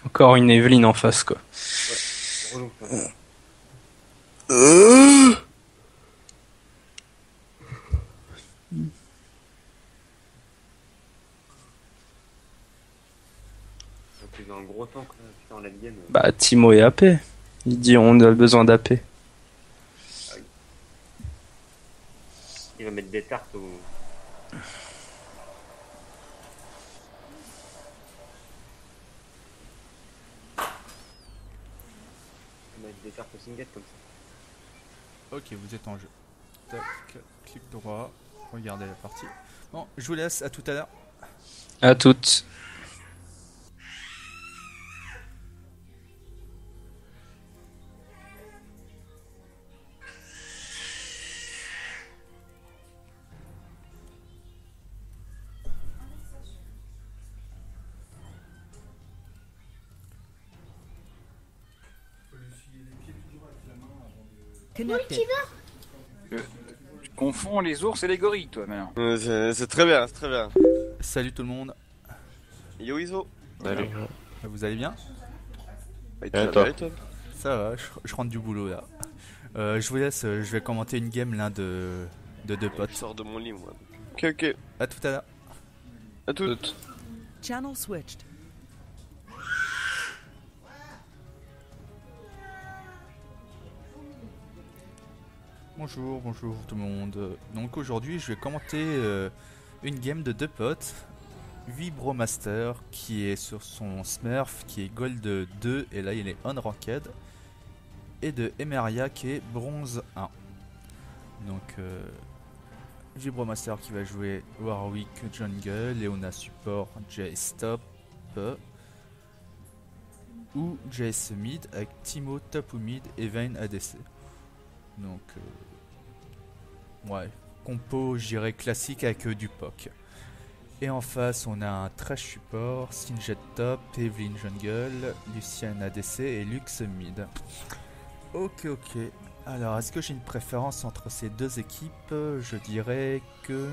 Encore une Evelyne en face, quoi. Ouais, c'est relou ça. En plus, dans le gros tank, là, putain, en late game. Bah, Timo et AP. Il dit on a besoin d'AP. Ah oui. Il va mettre des tartes au. Il va mettre des tartes au singet comme ça. Ok, vous êtes en jeu. Tac, clic droit, regardez la partie. Bon, je vous laisse, à tout à l'heure. À toutes. Connected. Tu confonds les ours et les gorilles, toi, maintenant. C'est très bien, c'est très bien. Salut tout le monde, Yo Iso. Salut. vous allez bien? Et toi toi. Ça va, je rentre du boulot là. Je vous laisse, je vais commenter une game là de deux Je potes. sors de mon lit, moi. Ok, ok. À tout à l'heure. À toutes. Channel switched. Bonjour, bonjour tout le monde. Donc aujourd'hui je vais commenter une game de deux potes. Vibromaster qui est sur son Smurf qui est Gold 2 et là il est Unranked. Et de Emeria qui est Bronze 1. Donc Vibromaster qui va jouer Warwick Jungle, Leona Support, Jay Stop ou Jace Mid avec Timo Top ou Mid et Vayne ADC. Donc ouais, compo j'irais classique avec du POC. Et en face on a un Trash Support, Sinjet Top, Evelyn Jungle, Lucian ADC et Lux Mid. Ok. Alors est-ce que j'ai une préférence entre ces deux équipes? Je dirais que...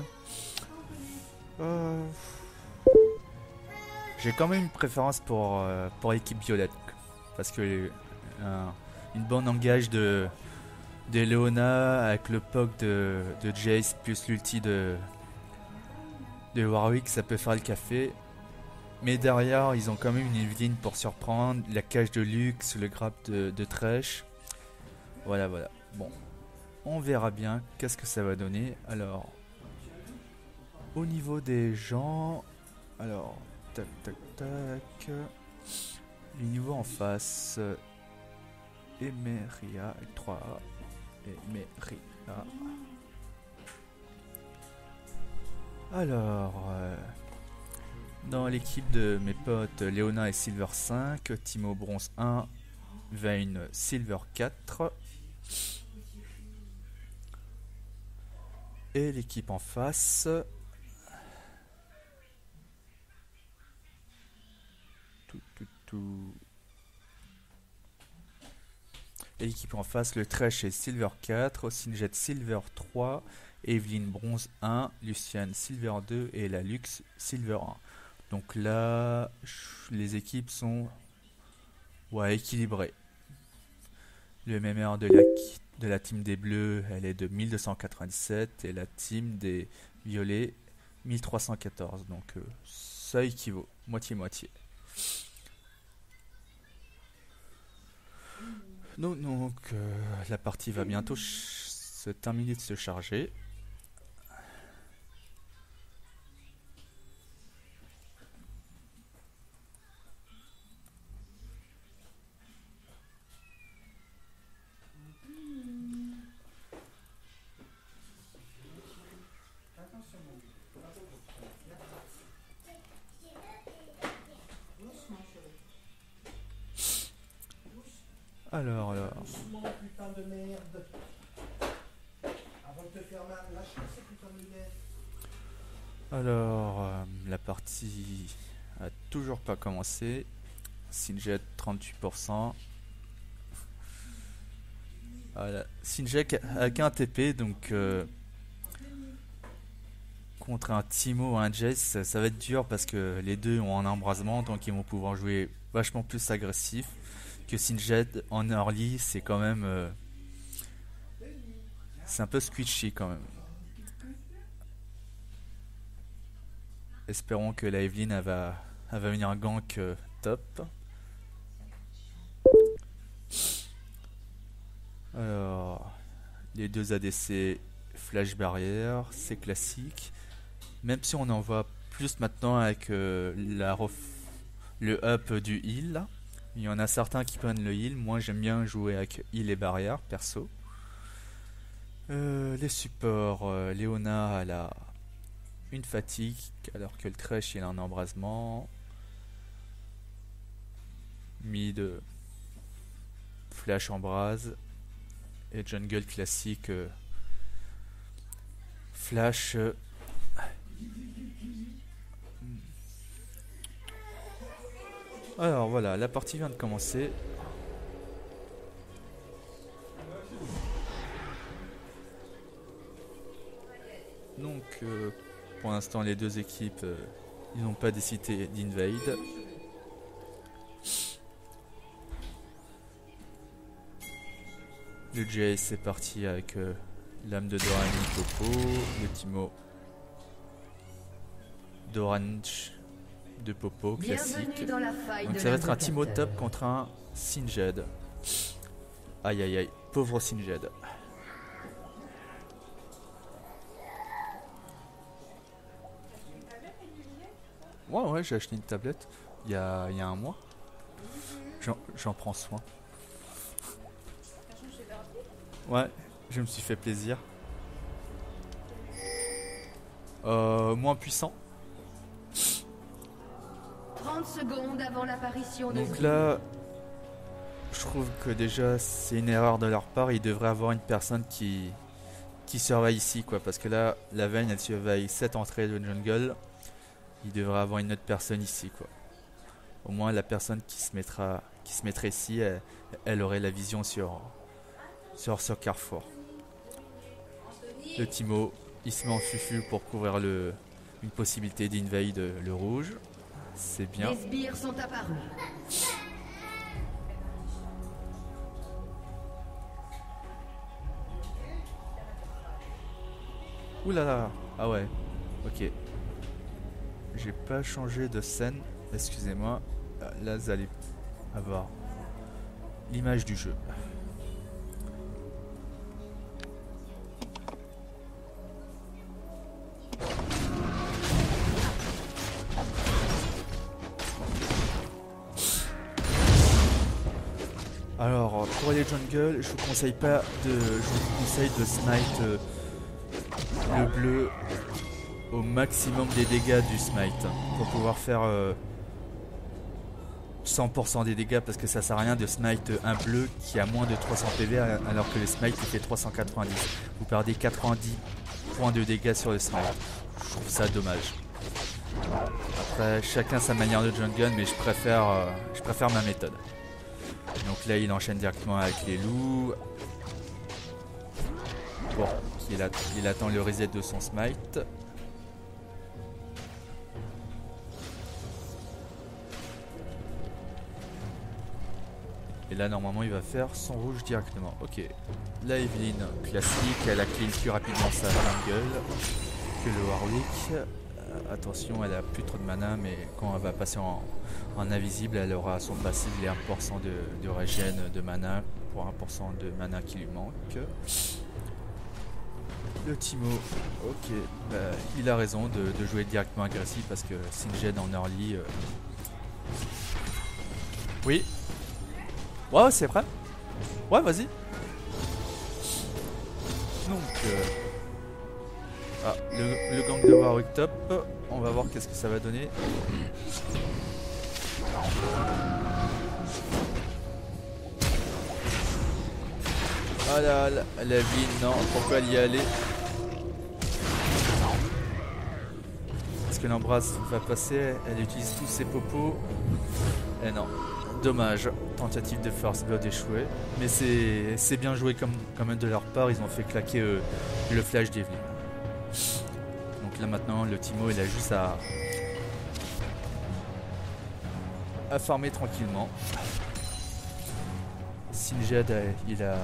j'ai quand même une préférence pour l'équipe violette. Parce que une bonne engage de Leona avec le POC de Jace plus l'ulti de Warwick, ça peut faire le café. Mais derrière, ils ont quand même une Evelyn pour surprendre, la cage de Lux, le grab de Thresh. Voilà. Bon, on verra bien qu'est-ce que ça va donner. Alors, au niveau des gens, alors, tac. Les niveaux en face, Emeria avec 3A. Emeria. Alors, dans l'équipe de mes potes, Léona est Silver 5, Timo Bronze 1, Vayne Silver 4. Et l'équipe en face... Et l'équipe en face, le Thresh est Silver 4, Sinjet Silver 3, Evelyn Bronze 1, Lucian Silver 2 et la Lux Silver 1. Donc là, les équipes sont équilibrées. Le MMR de la team des bleus, elle est de 1297 et la team des violets 1314. Donc ça équivaut, moitié-moitié. Donc la partie va bientôt se terminer de se charger. Alors. Putain de merde. Avant de te faire mal, lâche ces putains de merde. Alors, la partie a toujours pas commencé. Sinjet 38%. Voilà. Sinjet avec un TP, donc contre un Timo ou un Jace, ça va être dur parce que les deux ont un embrasement, donc ils vont pouvoir jouer vachement plus agressif que Singed en early. C'est quand même c'est un peu squishy quand même. Espérons que la Evelyn elle va venir gank top. Alors, les deux ADC flash barrière, c'est classique. Même si on en voit plus maintenant avec le up du heal là. Il y en a certains qui prennent le heal. Moi j'aime bien jouer avec heal et barrière perso. Les supports, Léona elle a une fatigue alors que le Thresh il a un embrasement. Mid flash embrase. Et jungle classique flash. Alors voilà, la partie vient de commencer. Donc pour l'instant les deux équipes ils n'ont pas décidé d'invade. Le Jace c'est parti avec l'âme de Dorani Popo, le Timo d'Orange de Popo classique. Donc ça va être un Timo top contre un Singed. Aïe aïe aïe, pauvre Singed. Ouais, j'ai acheté une tablette il y a un mois. J'en prends soin. Ouais, je me suis fait plaisir. Moins puissant. 30 secondes avant l'apparition de... Donc là, je trouve que déjà c'est une erreur de leur part. Il devrait avoir une personne qui surveille ici, quoi. Parce que là, la Vayne elle surveille cette entrée de jungle. Il devrait avoir une autre personne ici, quoi. Au moins la personne qui se mettrait ici, elle aurait la vision sur Carrefour. Le Timo, il se met en fufu pour couvrir une possibilité d'invade le rouge. C'est bien. Les sbires sont apparus. Ouh là là. Ah ouais. Ok. J'ai pas changé de scène. Excusez-moi. Là, vous allez avoir l'image du jeu. Alors pour les jungle, je vous conseille de smite le bleu au maximum des dégâts du smite pour pouvoir faire 100% des dégâts, parce que ça sert à rien de smite un bleu qui a moins de 300 PV alors que le smite il fait 390. Vous perdez 90 points de dégâts sur le smite. Je trouve ça dommage. Après chacun sa manière de jungle, mais je préfère ma méthode. Donc là il enchaîne directement avec les loups. Bon, il attend le reset de son smite. Et là normalement il va faire son rouge directement. Ok. La Evelyn classique, elle a clean plus rapidement sa jungle que le Warwick. Attention, elle a plus trop de mana, mais quand elle va passer en invisible, elle aura son passif les 1% de régène de mana pour 1% de mana qui lui manque. Le Timo, ok, il a raison de jouer directement agressif parce que Singed en early. Oui. Ouais, c'est vrai. Ouais, vas-y. Donc, le gang de Warwick top. On va voir qu'est-ce que ça va donner. Ah là, la vie, non, pourquoi elle y aller? Est-ce que l'embrasse va passer? Elle utilise tous ses popos. Eh non, dommage. Tentative de first blood échouée. Mais c'est bien joué quand même de leur part. Ils ont fait claquer le flash d'Evelyn. Donc là maintenant le Timo il a juste à farmer tranquillement. Singed il a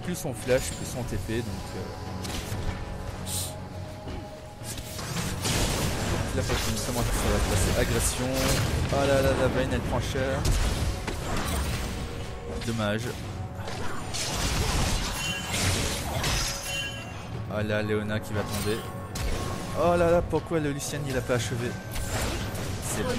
plus son flash, plus son TP donc là faut que comment ça va se passer. Agression. Oh là là, la Vayne elle prend cher. Dommage. Oh là, Léona qui va tomber. Oh là là, pourquoi le Lucien il a pas achevé? C'est bon.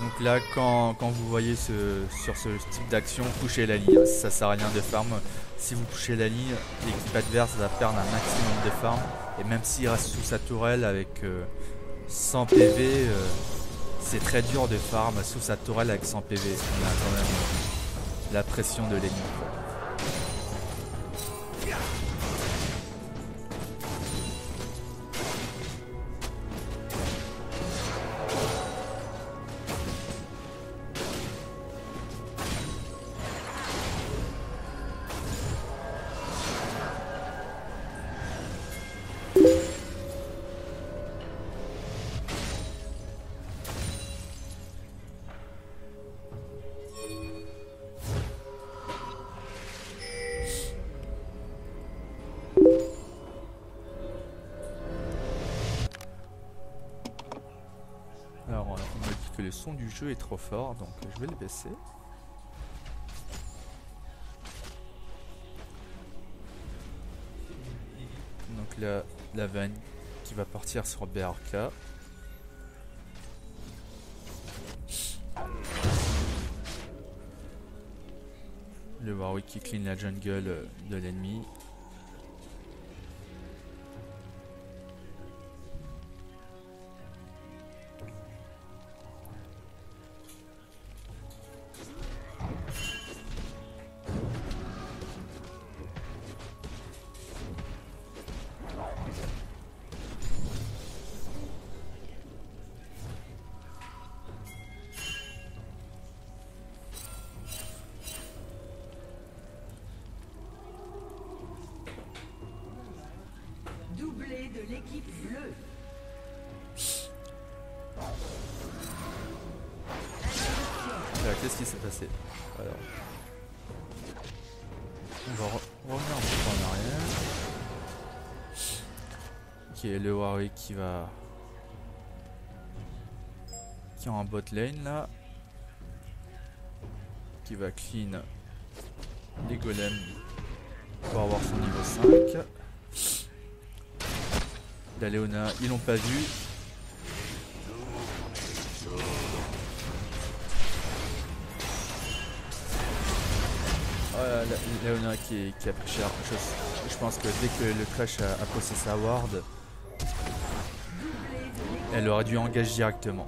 Donc là, quand vous voyez sur ce type d'action, toucher la ligne, ça sert à rien de farm. Si vous touchez la ligne, l'équipe adverse va perdre un maximum de farm. Et même s'il reste sous sa tourelle avec 100 PV, c'est très dur de farm sous sa tourelle avec 100 PV. On a quand même la pression de l'ennemi. Alors on me dit que le son du jeu est trop fort, donc je vais le baisser. Donc là, la Vayne qui va partir sur BRK. Le Warwick qui clean la jungle de l'ennemi. Doublé de l'équipe bleue. Qu'est-ce qui s'est passé? Alors, on va revenir un peu en arrière. Ok, le Warwick qui est en bot lane là, qui va clean les golems pour avoir son niveau 5. La Léona, ils l'ont pas vu. Léona qui a pris cher. Je pense que dès que le Clash a posé sa ward, elle aurait dû engager directement.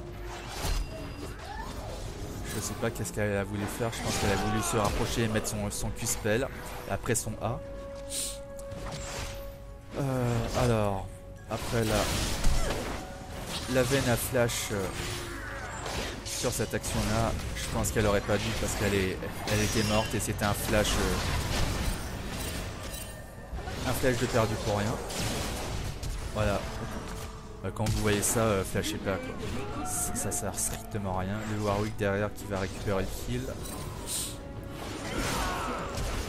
Je sais pas qu'est-ce qu'elle a voulu faire. Je pense qu'elle a voulu se rapprocher et mettre son Q-spell après son A. Alors, après la Vayne a flash sur cette action-là. Je pense qu'elle aurait pas dû parce qu'elle était morte et c'était un flash de perdu pour rien. Voilà. Quand vous voyez ça, flashez pas quoi. Ça sert strictement à rien. Le Warwick derrière qui va récupérer le kill.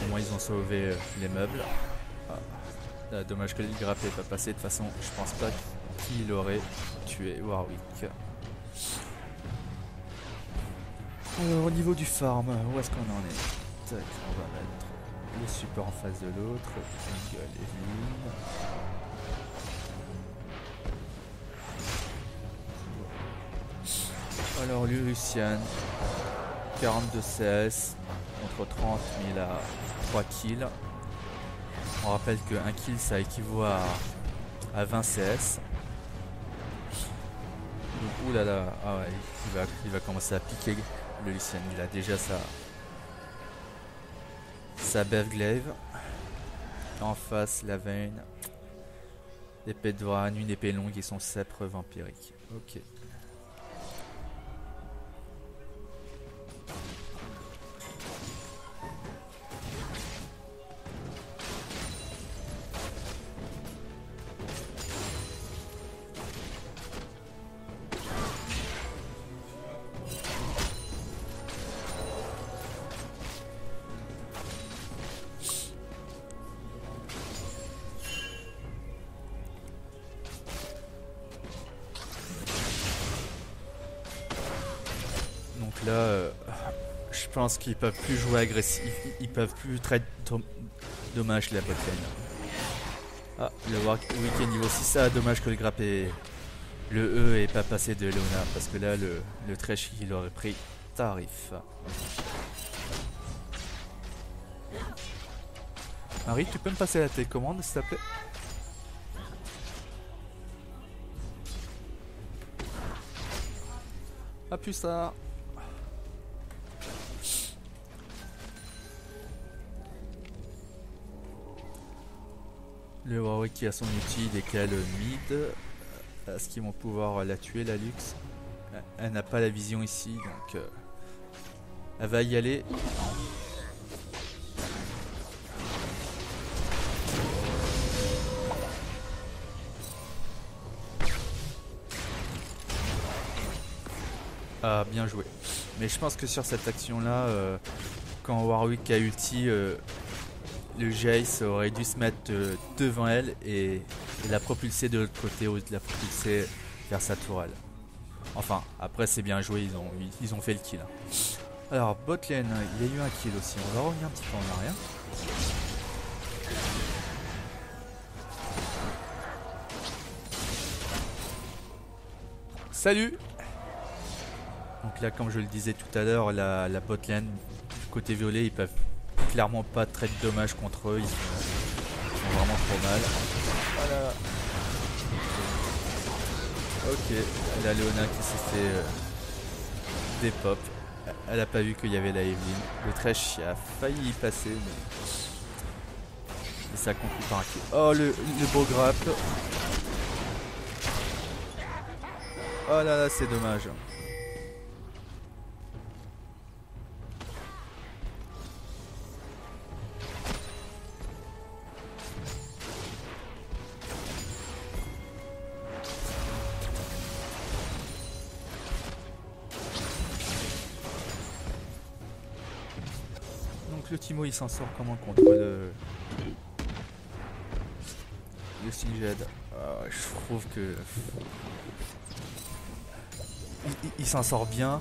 Au moins ils ont sauvé les meubles. Dommage que le grappe n'est pas passé. De toute façon, je pense pas qu'il aurait tué Warwick. Alors au niveau du farm, où est-ce qu'on en est? Tac, on va mettre le support en face de l'autre. Jungle et Lune. Alors lui Lucian, 42 CS contre 30 mais il a 3 kills. On rappelle qu'un kill ça équivaut à 20 CS. Donc oulala, ah ouais, il va commencer à piquer le Lucian. Il a déjà sa Bev-Glaive. En face la Vayne. L'épée de Vran, une épée longue et son sceptre vampirique. Ok. là, je pense qu'ils peuvent plus jouer agressif, ils peuvent plus traiter dommage la botlane. Ah, le Warwick est niveau 6, ah dommage que le grappe est... Le E est pas passé de Leona, parce que là le Thresh il aurait pris tarif. Marie, tu peux me passer la télécommande s'il te plaît? A plus tard. Le Warwick qui a son outil décale mid. Est-ce qu'ils vont pouvoir la tuer la Lux? Elle n'a pas la vision ici donc elle va y aller. Ah bien joué. Mais je pense que sur cette action là quand Warwick a ulti le Jace aurait dû se mettre devant elle et la propulser de l'autre côté ou la propulser vers sa tourelle. Enfin, après c'est bien joué, ils ont fait le kill. Alors, bot lane, il y a eu un kill aussi, on va revenir un petit peu en arrière. Salut! Donc là, comme je le disais tout à l'heure, la bot lane, du côté violet, ils peuvent clairement pas traiter de dommages contre eux, ils sont vraiment trop mal. Voilà. Ok, la Leona qui s'est fait des pop. Elle a pas vu qu'il y avait la Evelyn. Le Thresh a failli y passer, mais ça conclut par un kill. Oh le beau grappe. Oh là là, c'est dommage. Le Timo il s'en sort comment contre le Singed. Je trouve que il s'en sort bien,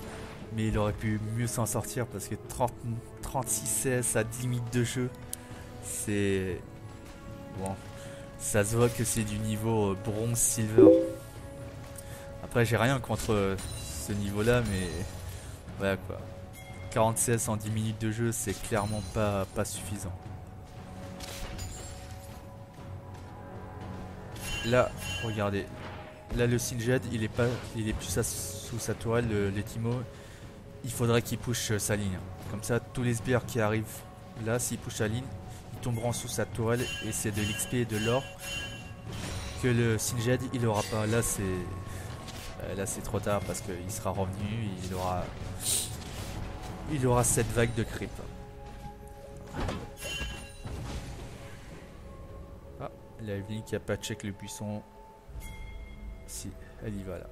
mais il aurait pu mieux s'en sortir parce que 36 CS à 10 minutes de jeu, c'est bon, ça se voit que c'est du niveau bronze silver. Après j'ai rien contre ce niveau là, mais voilà quoi. 40 CS en 10 minutes de jeu, c'est clairement pas suffisant. Là, regardez. Là, le Singed, il est plus sous sa tourelle, les Timo. Il faudrait qu'il push sa ligne. Comme ça, tous les sbires qui arrivent là, s'ils pushent sa ligne, ils tomberont sous sa tourelle et c'est de l'XP et de l'or que le Singed, il aura pas. Là, c'est trop tard parce qu'il sera revenu, il aura cette vague de creep. Ah, la Evelyn qui a pas check le buisson. Si, elle y va là.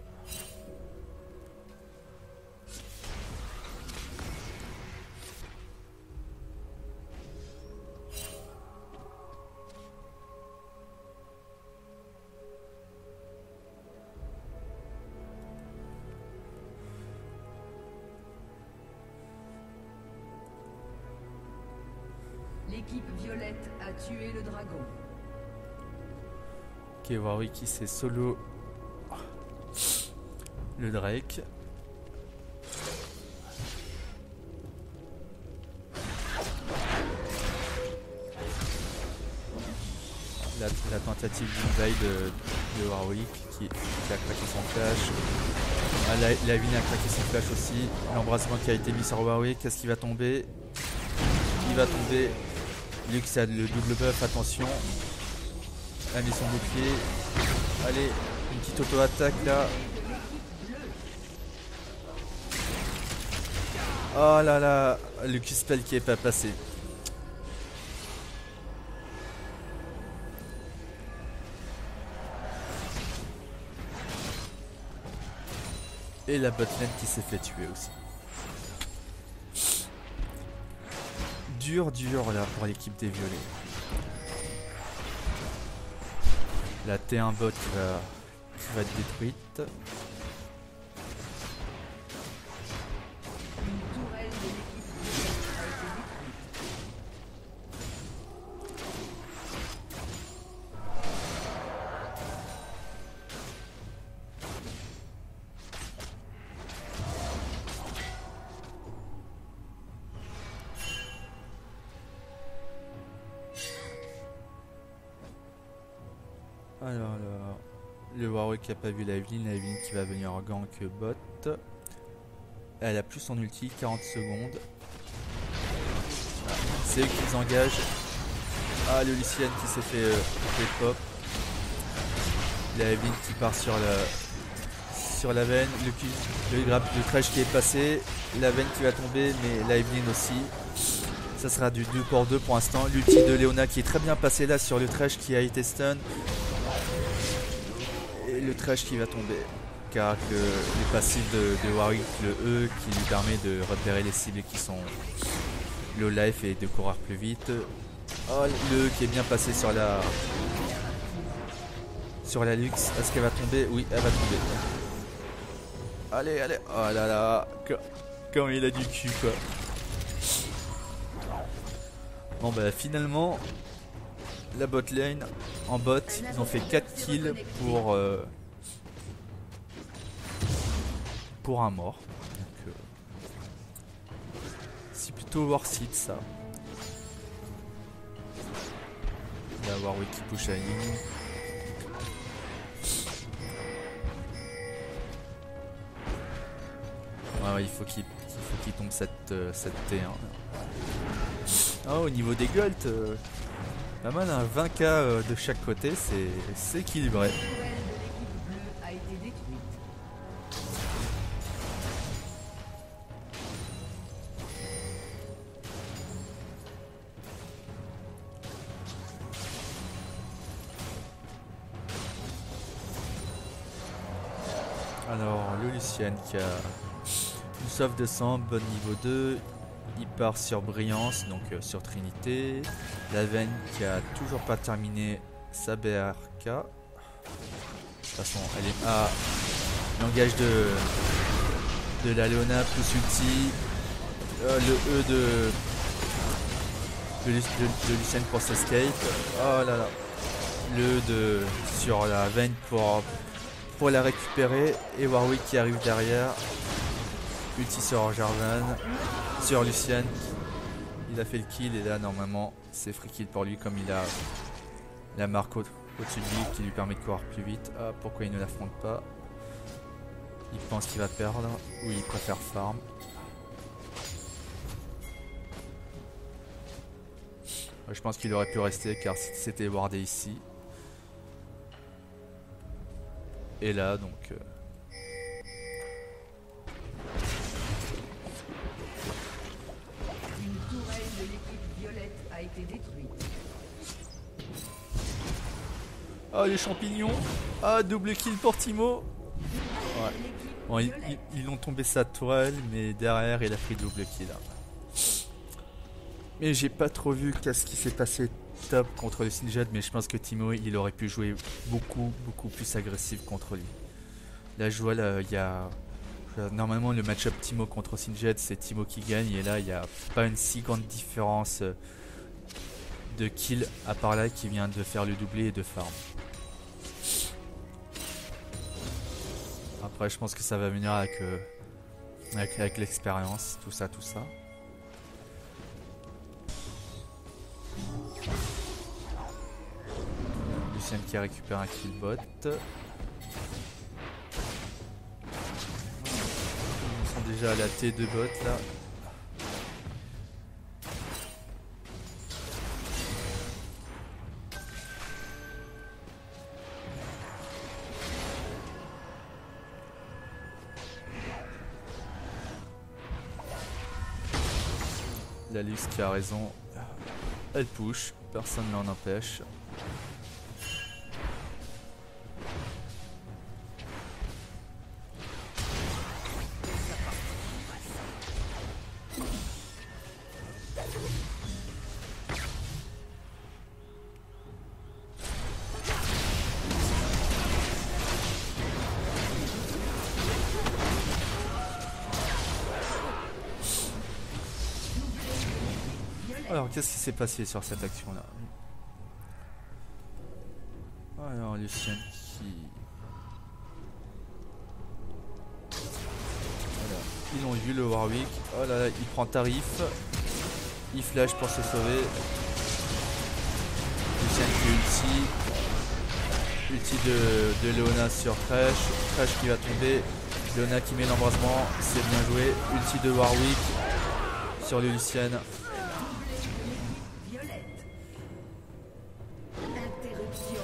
L'équipe violette a tué le dragon. Ok, Warwick qui s'est solo le Drake. La tentative d'invade de Warwick qui a craqué son flash. Ah, la Vine a craqué son flash aussi. L'embrasement qui a été mis sur Warwick, qu'est-ce qui va tomber? Il va tomber. Lux a le double buff, attention. Elle a mis son bouclier. Allez, une petite auto-attaque là. Oh là là, le Q-spell qui est pas passé. Et la botlane qui s'est fait tuer aussi. Dur là pour l'équipe des violets. La T1 bot qui va être détruite. Alors, le Warwick qui a pas vu la Evelyn qui va venir en gank bot. Elle a plus son ulti, 40 secondes. C'est eux qui engagent. Ah, le Lucian qui s'est fait pop. La Evelyn qui part sur la veine. Le Thresh qui est passé. La veine qui va tomber, mais la Evelyn aussi. Ça sera du 2 pour 2 pour l'instant. L'ulti de Leona qui est très bien passé là sur le Thresh qui a été stun. Et le Thresh qui va tomber. Car le passif de Warwick, le E, qui lui permet de repérer les cibles qui sont low life et de courir plus vite. Oh, le E qui est bien passé sur la Lux. Est-ce qu'elle va tomber? Oui, elle va tomber. Allez, allez. Oh là là. Comme il a du cul, quoi. Bon bah finalement la bot lane en bot ils ont fait 4 kills pour un mort. Donc c'est plutôt worth it ça. Il va y avoir Warwick qui push à ligne. Ouais, il faut qu'il tombe cette T1. Oh, au niveau des golds, pas mal, hein, 20k de chaque côté, c'est équilibré. La tourelle de l'équipe bleue a été détruite. Alors, le Lucian qui a une sauve de sang, bon niveau 2. Il part sur Brillance, donc sur Trinité. La Veine qui a toujours pas terminé sa BRK. De toute façon, elle est à l'engage de la Leona plus ulti. Le E de Lucian pour s'escape. Oh là là. Le E sur la Veine pour la récupérer. Et Warwick qui arrive derrière. Ulti sur Jarvan. Sur Lucian, il a fait le kill et là normalement c'est free kill pour lui comme il a la marque au-dessus de lui qui lui permet de courir plus vite. Ah, pourquoi il ne l'affronte pas? Il pense qu'il va perdre ou il préfère farm. Je pense qu'il aurait pu rester car c'était wardé ici. Et là donc... De l'équipe violette a été détruite. Ah, les champignons. Ah, double kill pour Timo. Ouais. Bon, ils ont tombé sa tourelle, mais derrière il a pris double kill. Mais j'ai pas trop vu qu'est-ce qui s'est passé top contre le Singed, mais je pense que Timo il aurait pu jouer beaucoup plus agressif contre lui. Là je vois là, il y a... Normalement le match-up Timo contre Singed c'est Timo qui gagne et là il n'y a pas une si grande différence de kill à part là qui vient de faire le doublé et de farm. Après je pense que ça va venir avec l'expérience, tout ça. Lucian qui récupère un kill bot. Déjà à la T de bot là. La Lux qui a raison. Elle push, personne ne l'en empêche. Alors qu'est-ce qui s'est passé sur cette action là? Alors Lucian qui... Voilà. Ils ont vu le Warwick. Oh là là, il prend tarif. Il flash pour se sauver. Lucian qui ulti. Ulti de Leona sur Thresh. Thresh qui va tomber. Leona qui met l'embrasement. C'est bien joué. Ulti de Warwick sur le Lucian. Violette. Interruption.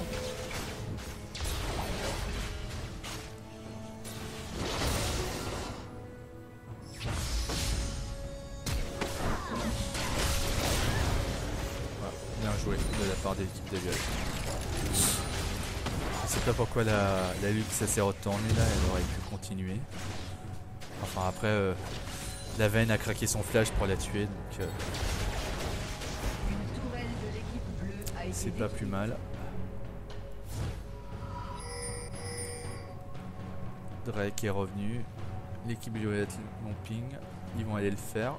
Bien joué de la part de l'équipe de Violette. Je sais pas pourquoi la Lux ça s'est retournée là, elle aurait pu continuer. Enfin après la Vayne a craqué son flash pour la tuer donc Une tourelle de l'équipe bleue a été c'est pas plus mal. Drake est revenu. L'équipe Violette long ping. Ils vont aller le faire.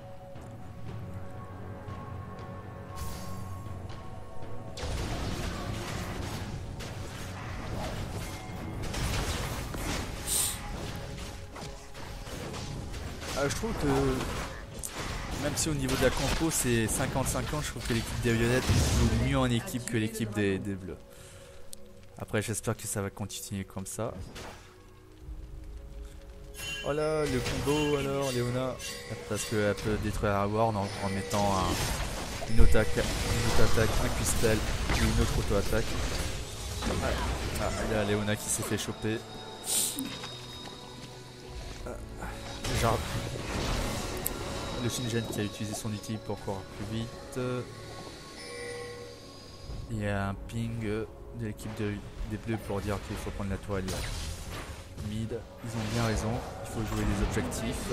Je trouve que même si au niveau de la compo c'est 50-50, je trouve que l'équipe des Violettes joue mieux en équipe que l'équipe des Bleus. Après j'espère que ça va continuer comme ça. Oh là, le combo alors, Leona. Parce qu'elle peut détruire la ward en mettant une autre attaque, un cristal ou une autre auto-attaque. Ah, il y a Leona qui s'est fait choper. Genre, le Shingen qui a utilisé son ulti pour courir plus vite. Il y a un ping de l'équipe des Bleus pour dire qu'il faut prendre la toile. Mid, ils ont bien raison, il faut jouer les objectifs.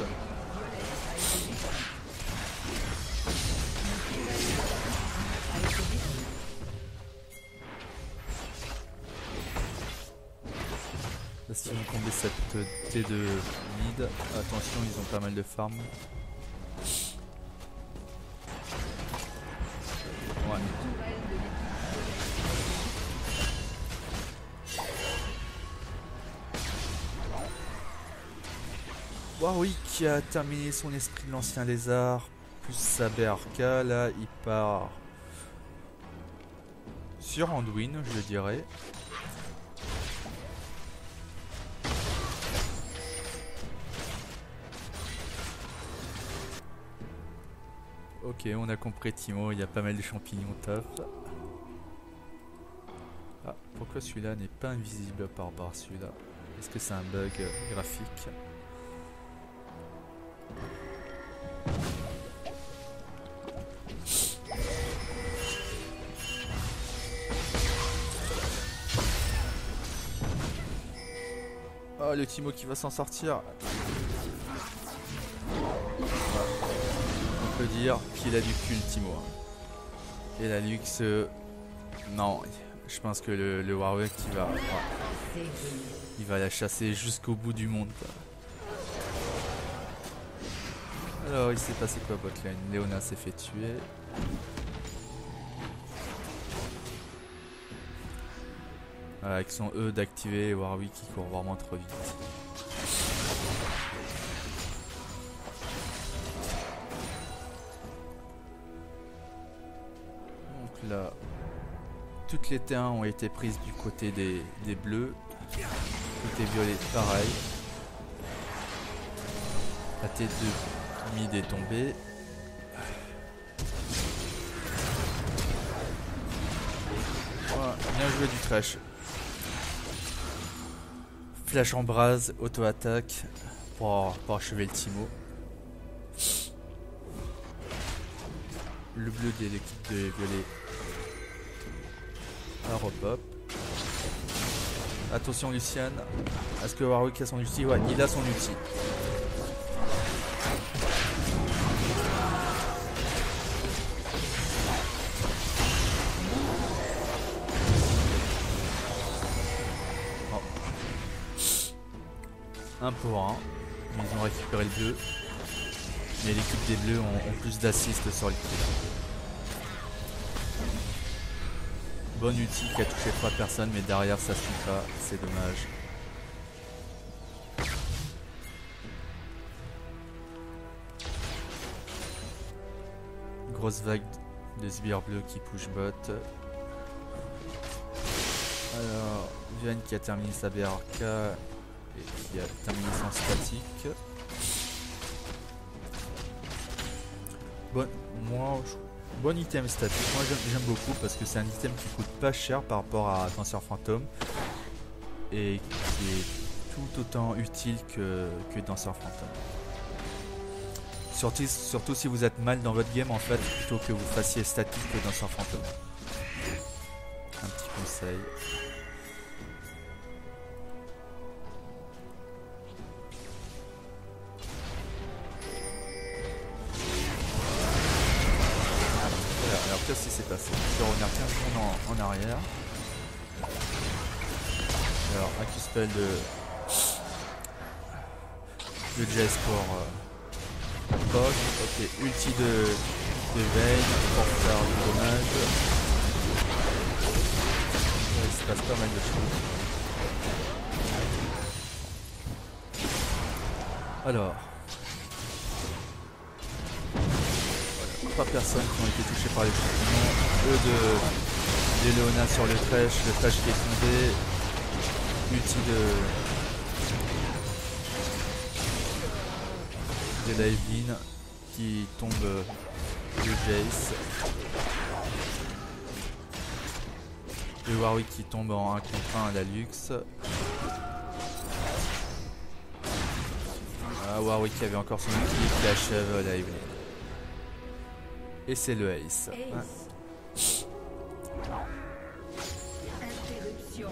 Là, si on combat cette T de mid, attention, ils ont pas mal de farm. Ouais. Warwick qui a terminé son esprit de l'ancien lézard, plus sa BRK, là il part sur Anduin, je dirais. Ok, on a compris Timo, il y a pas mal de champignons top. Ah, pourquoi celui-là n'est pas invisible par rapport à celui-là? Est-ce que c'est un bug graphique? Oh, le Timo qui va s'en sortir. On peut dire qu'il a du cul, Timo. Et la Lux, non, je pense que le Warwick il va la chasser jusqu'au bout du monde, quoi. Alors il s'est passé quoi botlane? Leona s'est fait tuer. Voilà, avec son E d'activer, Warwick qui court vraiment trop vite. Donc là, toutes les T1 ont été prises du côté des bleus. Côté violet, pareil. La T2 mid est tombée. Voilà, bien joué du trash. Flash en brase, auto-attaque pour achever le Timo. Le bleu de l'équipe de violet à repop. Attention Lucian. Est-ce que Warwick a son ulti? Ouais, il a son ulti. Un pour un. Ils ont récupéré le bleu. Mais l'équipe des bleus ont plus d'assist sur le kill. Bonne ulti qui a touché 3 personnes, mais derrière ça suit pas. C'est dommage. Grosse vague de sbires bleus qui push bot. Alors, Vienne qui a terminé sa BRK et qui a terminé son statique. Bon item statique, moi j'aime beaucoup parce que c'est un item qui coûte pas cher par rapport à Danseur Fantôme et qui est tout autant utile que Danseur Fantôme. Surtout si vous êtes mal dans votre game en fait, plutôt que vous fassiez statique que Danseur Fantôme. Un petit conseil. Alors qu'est-ce qui s'est passé? Je vais revenir 15 secondes en arrière. Alors Accuspell de Jess pour Pog. Ok, ulti de Vayne pour faire du dommage. Ouais, il se passe pas mal de choses. Alors. Trois personnes qui ont été touchées par les champignons. Eux de Leona sur le Thresh qui est tombé. Ulti de la Evelyn qui tombe de Jace. Le Warwick qui tombe en 1 contre 1 à la Lux. Ah, Warwick qui avait encore son ulti qui achève la Evelyn. Et c'est le Ace. Ace. Interruption.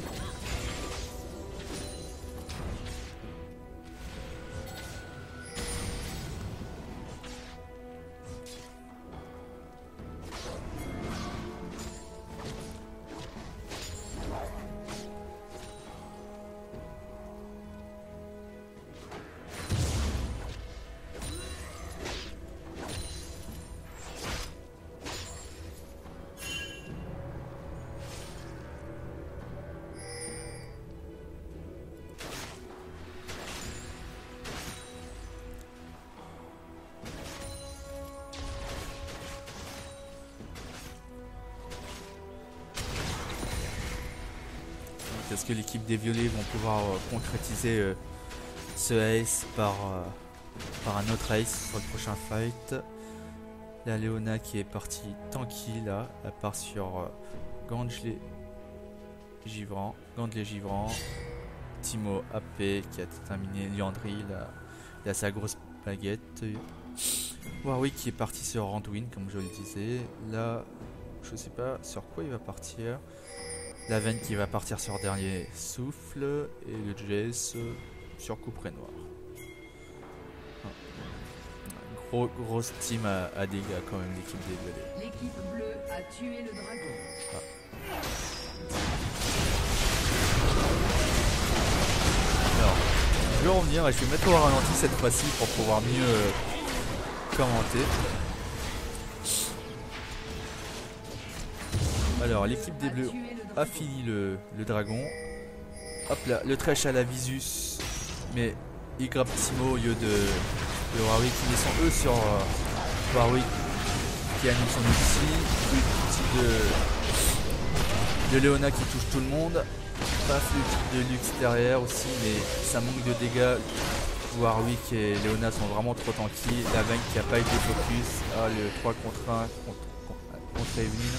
Est-ce que l'équipe des violets vont pouvoir concrétiser ce ace par un autre ace sur le prochain fight? La Leona qui est partie tanky là, elle part sur Gandley Givrant, Timo AP qui a terminé Liandry, là, il a sa grosse baguette. Warwick qui est parti sur Randuin comme je le disais. Là, je sais pas sur quoi il va partir. La Veine qui va partir sur Dernier Souffle et le Jace sur Couperet Noir. Grosse team à dégâts quand même l'équipe des violets. L'équipe bleue a tué le dragon. Alors, je vais revenir et je vais mettre au ralenti cette fois-ci pour pouvoir mieux commenter. Alors l'équipe des bleus a fini le dragon. Hop là, le Thresh à la Visus. Mais il grappe Timo au lieu de Warwick. Ils sont eux sur Warwick qui annonce son ulti. Ulti de Leona qui touche tout le monde. Paf, l'ulti de Lux derrière aussi, mais ça manque de dégâts. Warwick et Leona sont vraiment trop tanky. La Vayne qui n'a pas été focus. Ah, le 3 contre 1 contre Evelyn.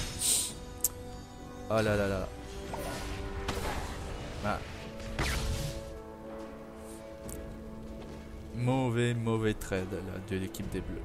Oh là là là. Ah. Mauvais trade là, de l'équipe des bleus.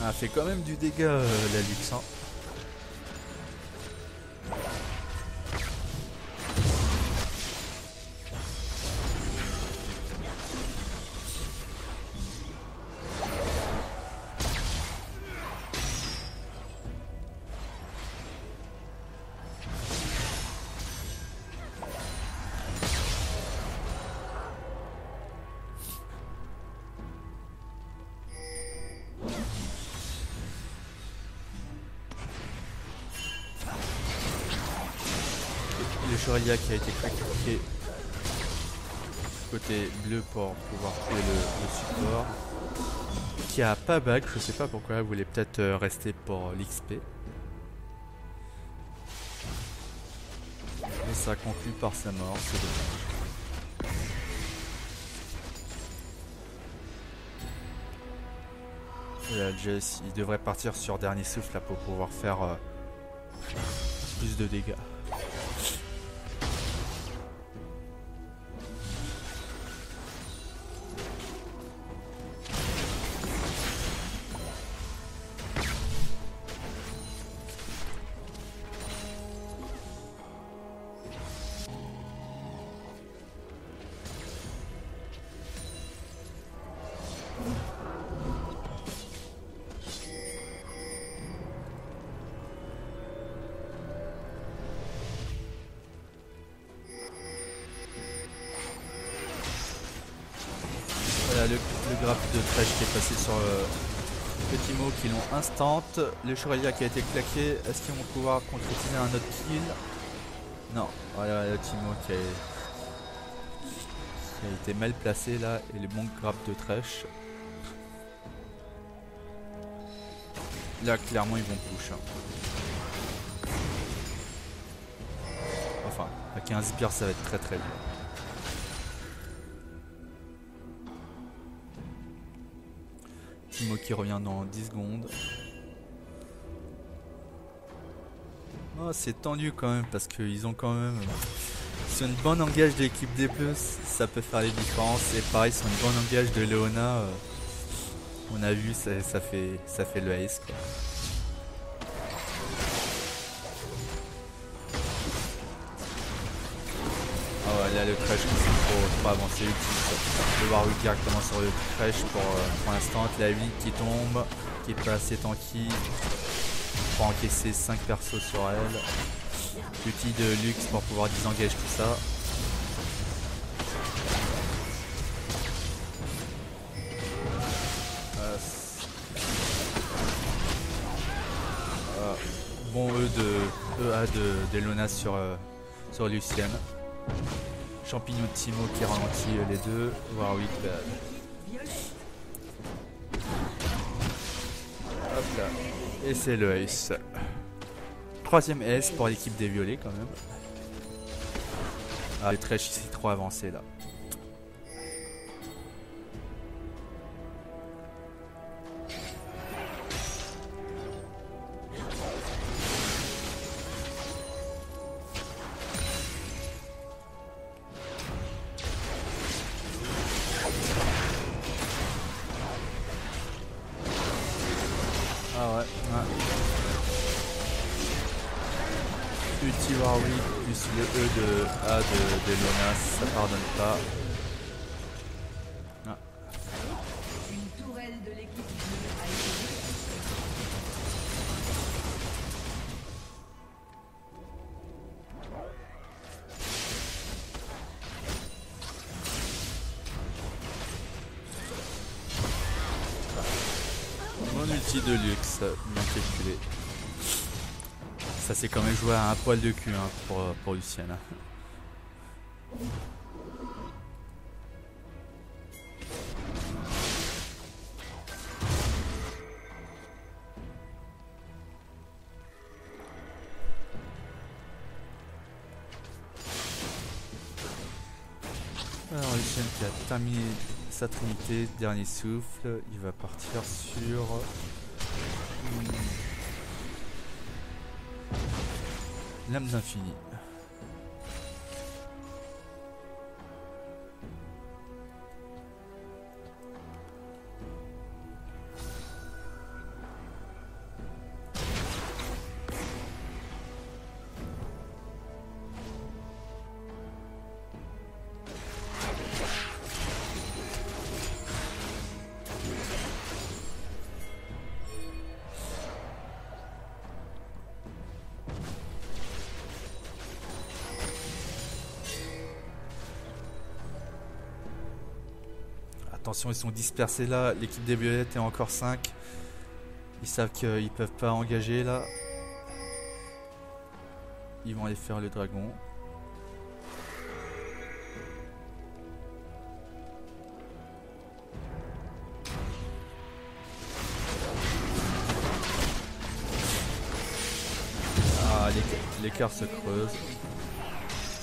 Ah, fait quand même du dégât la Lux, hein. Shorelia qui a été claqué côté bleu pour pouvoir tuer le support. Qui a pas back, je sais pas pourquoi, elle voulait peut-être rester pour l'XP. Et ça conclut par sa mort, c'est dommage. Et là, Jess, il devrait partir sur dernier souffle là, pour pouvoir faire plus de dégâts. Voilà le graphe de Thresh qui est passé sur le Timo qui l'ont instant. Le Shorelia qui a été claqué. Est-ce qu'ils vont pouvoir concrétiser un autre kill? Non. Voilà le Timo qui a été mal placé là. Et le bon graphe de Thresh. Là clairement ils vont push. Enfin, à 15 pierres ça va être très très dur. Timo qui revient dans 10 secondes. Oh, c'est tendu quand même parce qu'ils ont quand même... Sur une bonne engage de l'équipe des Bleus, ça peut faire les différences. Et pareil, sur une bonne engage de Leona, on a vu, ça fait le ace quoi. Oh ouais, là le Thresh c'est trop avancé, le Warwick directement sur le Thresh pour l'instant, la 8 qui tombe, qui est pas assez tanky, pour encaisser 5 persos sur elle, l'outil de luxe pour pouvoir disengage tout ça. Bon EA de Lona sur Lucienne. Champignon de Timo qui ralentit les deux. Warwick bad. Hop là. Et c'est le ace. Troisième ace pour l'équipe des violets quand même. Ah, le Thresh ici trop avancé là. Ah ouais. Ulti Warwick plus le E de A de Lona, ça pardonne pas. Ah. Une tourelle de l'équipe bleue a été détruite. Mon ulti de luxe, bien calculé. Ça c'est quand même joué à un poil de cul hein, pour Lucienne. Alors Lucienne qui a terminé sa trinité, dernier souffle, il va partir sur... L'âme d'infini. Attention, ils sont dispersés là, l'équipe des violettes est encore 5. Ils savent qu'ils peuvent pas engager là. Ils vont aller faire le dragon. Ah, l'écart se creuse.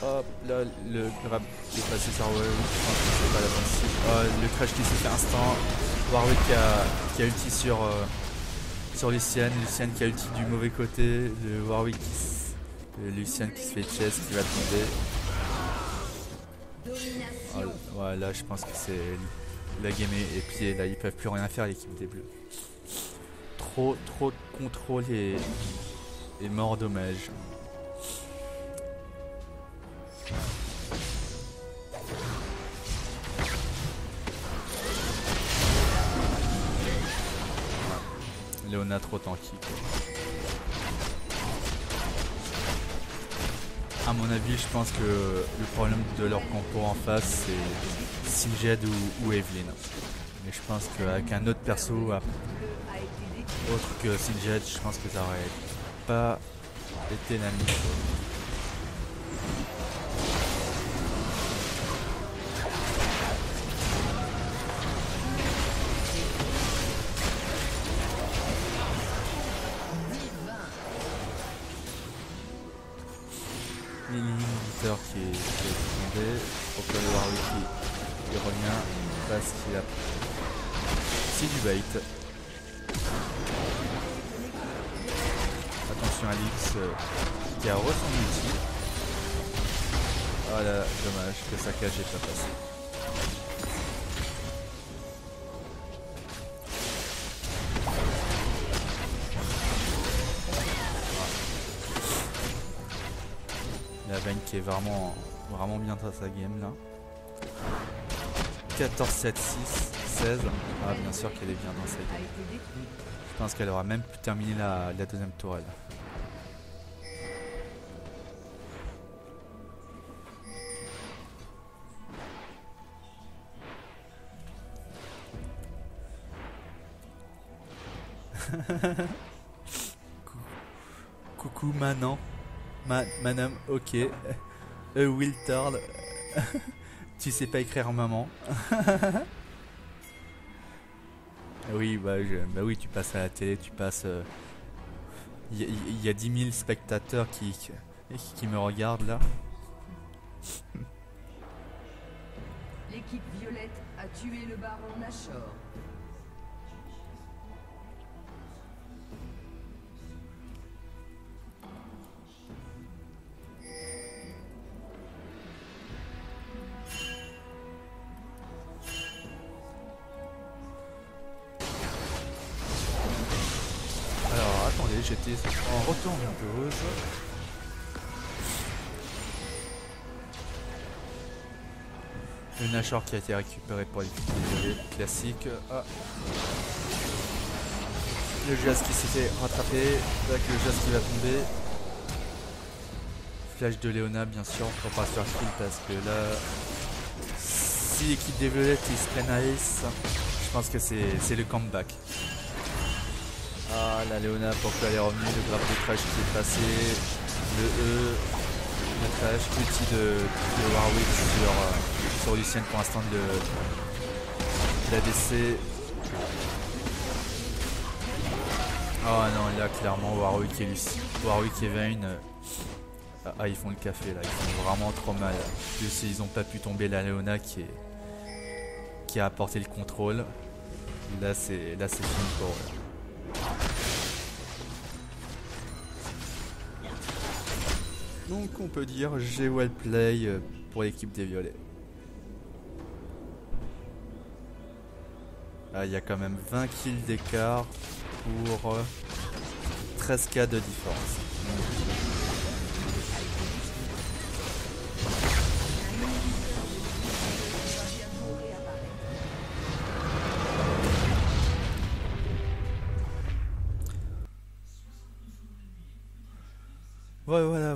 Hop, là, le grab qui est passé sur Warwick, je pense que c'est pas la bonne cible. Oh, le crash qui s'est fait instant. Warwick qui a ulti sur Lucian qui a ulti du mauvais côté. Le Warwick Lucian qui se fait chest, qui va tomber. Oh, ouais, là, je pense que c'est la game est pliée. Là, ils peuvent plus rien faire, l'équipe des Bleus. Trop de contrôle et mort dommage. Léona trop tanky quoi. À mon avis, je pense que le problème de leur compo en face c'est Singed ou Evelyn. Mais je pense qu'avec un autre perso autre que Singed, je pense que ça aurait pas été la même chose. L'inhibiteur qui est tombé, pourquoi le Warwick qui revient parce qu'il a c'est du bait. Attention à Lix qui a re son ulti. Oh là, dommage que sa cage n'est pas passée. La Vayne qui est vraiment bien dans sa game là. 14, 7, 6, 16. Ah bien sûr qu'elle est bien dans sa game. Je pense qu'elle aura même pu terminer la deuxième tourelle. Coucou Manon. Madame, ok. Wiltord. Tu sais pas écrire maman. Oui, bah oui, tu passes à la télé, tu passes. Il y a 10 000 spectateurs qui me regardent là. L'équipe violette a tué le baron Nashor. J'étais en retour nerveuse. Le Nashor qui a été récupéré pour l'équipe classique. Ah. Le Jazz qui s'est fait rattraper. Avec le Jazz qui va tomber. Flash de Léona bien sûr pour pas se faire kill parce que là si l'équipe des Violettes ils se prennent à Ace, je pense que c'est le comeback. Ah la Léona pourquoi elle est revenue, le grab de crash qui est passé, le crash, ulti de Warwick sur Lucian pour l'instant de l'ADC. Oh non là clairement Warwick et Vayne ils font le café là, ils font vraiment trop mal. Plus ils ont pas pu tomber la Léona qui a apporté le contrôle. Là c'est fini pour eux. Donc on peut dire j'ai well play pour l'équipe des Violets. Il y a quand même 20 kills d'écart pour 13k de différence.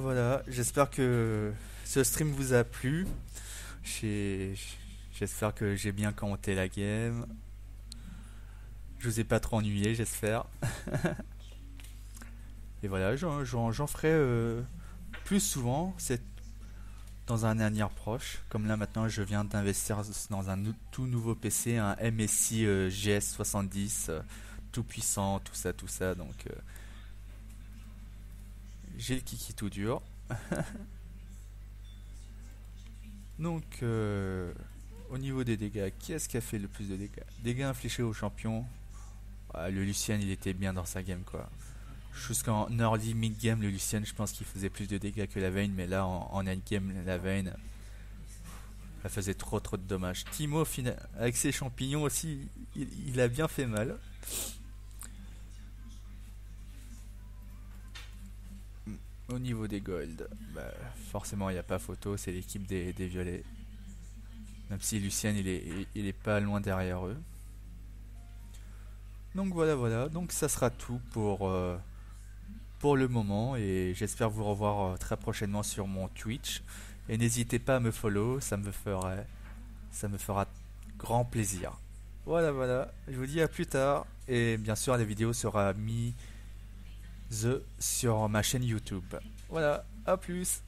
Voilà, j'espère que ce stream vous a plu. J'espère que j'ai bien commenté la game. Je vous ai pas trop ennuyé, j'espère. Et voilà, j'en ferai plus souvent. C'est dans un avenir proche. Comme là maintenant, je viens d'investir dans un tout nouveau PC, un MSI GS70, tout puissant, tout ça. Donc j'ai le kiki tout dur. Donc, au niveau des dégâts, qui est-ce qui a fait le plus de dégâts? Dégâts infligés au champion. Le Lucien, il était bien dans sa game, quoi. Jusqu'en early mid-game, le Lucien, je pense qu'il faisait plus de dégâts que la Vayne, mais là, en end-game, la Vayne, elle faisait trop de dommages. Timo, avec ses champignons aussi, il a bien fait mal. Au niveau des golds, forcément il n'y a pas photo, c'est l'équipe des violets. Même si Lucien il est pas loin derrière eux. Donc voilà, donc ça sera tout pour le moment et j'espère vous revoir très prochainement sur mon Twitch. Et n'hésitez pas à me follow, ça me fera grand plaisir. Voilà, je vous dis à plus tard et bien sûr la vidéo sera mise sur ma chaîne YouTube. Voilà, à plus.